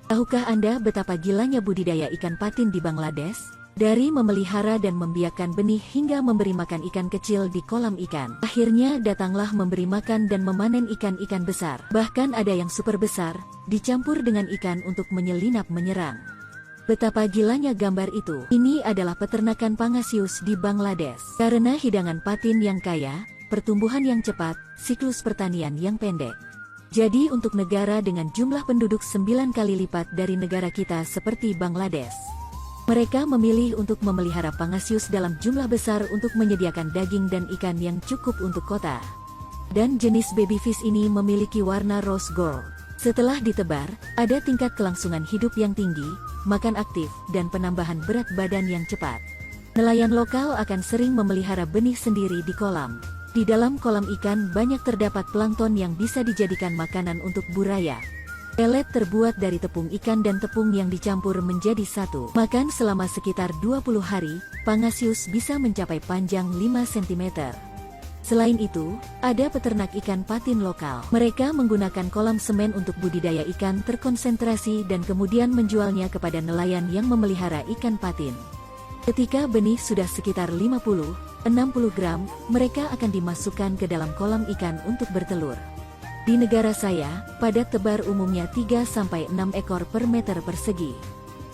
Tahukah Anda betapa gilanya budidaya ikan patin di Bangladesh? Dari memelihara dan membiakkan benih hingga memberi makan ikan kecil di kolam ikan. Akhirnya datanglah memberi makan dan memanen ikan-ikan besar. Bahkan ada yang super besar, dicampur dengan ikan untuk menyelinap menyerang. Betapa gilanya gambar itu. Ini adalah peternakan Pangasius di Bangladesh. Karena hidangan patin yang kaya, pertumbuhan yang cepat, siklus pertanian yang pendek. Jadi untuk negara dengan jumlah penduduk 9 kali lipat dari negara kita seperti Bangladesh, mereka memilih untuk memelihara Pangasius dalam jumlah besar untuk menyediakan daging dan ikan yang cukup untuk kota. Dan jenis baby fish ini memiliki warna rose gold. Setelah ditebar, ada tingkat kelangsungan hidup yang tinggi, makan aktif, dan penambahan berat badan yang cepat. Nelayan lokal akan sering memelihara benih sendiri di kolam. Di dalam kolam ikan banyak terdapat plankton yang bisa dijadikan makanan untuk buraya. Pelet terbuat dari tepung ikan dan tepung yang dicampur menjadi satu. Makan selama sekitar 20 hari, Pangasius bisa mencapai panjang 5 cm. Selain itu, ada peternak ikan patin lokal. Mereka menggunakan kolam semen untuk budidaya ikan terkonsentrasi dan kemudian menjualnya kepada nelayan yang memelihara ikan patin. Ketika benih sudah sekitar 50-60 gram, mereka akan dimasukkan ke dalam kolam ikan untuk bertelur. Di negara saya, padat tebar umumnya 3-6 ekor per meter persegi.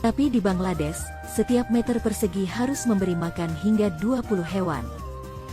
Tapi di Bangladesh, setiap meter persegi harus memberi makan hingga 20 hewan.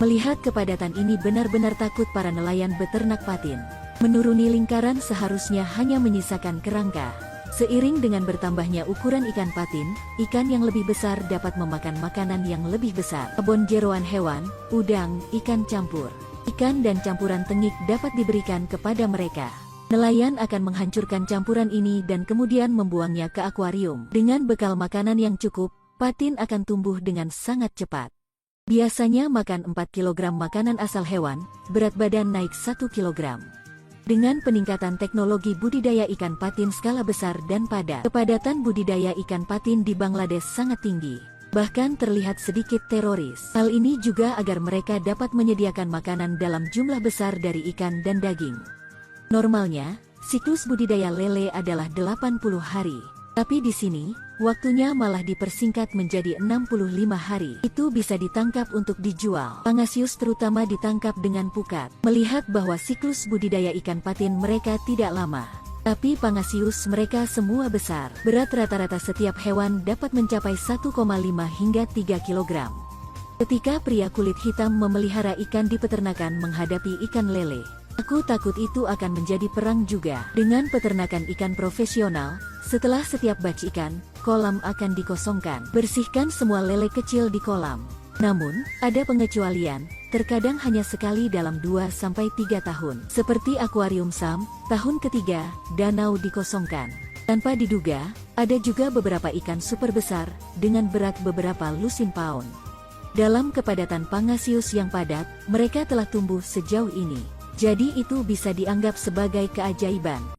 Melihat kepadatan ini benar-benar takut para nelayan beternak patin. Menuruni lingkaran seharusnya hanya menyisakan kerangka. Seiring dengan bertambahnya ukuran ikan patin, ikan yang lebih besar dapat memakan makanan yang lebih besar. Kebun jeroan hewan, udang, ikan campur. Ikan dan campuran tengik dapat diberikan kepada mereka. Nelayan akan menghancurkan campuran ini dan kemudian membuangnya ke akuarium. Dengan bekal makanan yang cukup, patin akan tumbuh dengan sangat cepat. Biasanya makan 4 kg makanan asal hewan, berat badan naik 1 kg. Dengan peningkatan teknologi budidaya ikan patin skala besar dan padat, kepadatan budidaya ikan patin di Bangladesh sangat tinggi. Bahkan terlihat sedikit teroris. Hal ini juga agar mereka dapat menyediakan makanan dalam jumlah besar dari ikan dan daging. Normalnya, siklus budidaya lele adalah 80 hari. Tapi di sini, waktunya malah dipersingkat menjadi 65 hari. Itu bisa ditangkap untuk dijual. Pangasius terutama ditangkap dengan pukat. Melihat bahwa siklus budidaya ikan patin mereka tidak lama. Tapi Pangasius mereka semua besar. Berat rata-rata setiap hewan dapat mencapai 1,5 hingga 3 kg. Ketika pria kulit hitam memelihara ikan di peternakan menghadapi ikan lele, aku takut itu akan menjadi perang juga. Dengan peternakan ikan profesional, setelah setiap batch ikan, kolam akan dikosongkan. Bersihkan semua lele kecil di kolam. Namun, ada pengecualian, terkadang hanya sekali dalam 2-3 tahun. Seperti akuarium Sam, tahun ketiga, danau dikosongkan. Tanpa diduga, ada juga beberapa ikan super besar, dengan berat beberapa lusin pound. Dalam kepadatan Pangasius yang padat, mereka telah tumbuh sejauh ini. Jadi itu bisa dianggap sebagai keajaiban.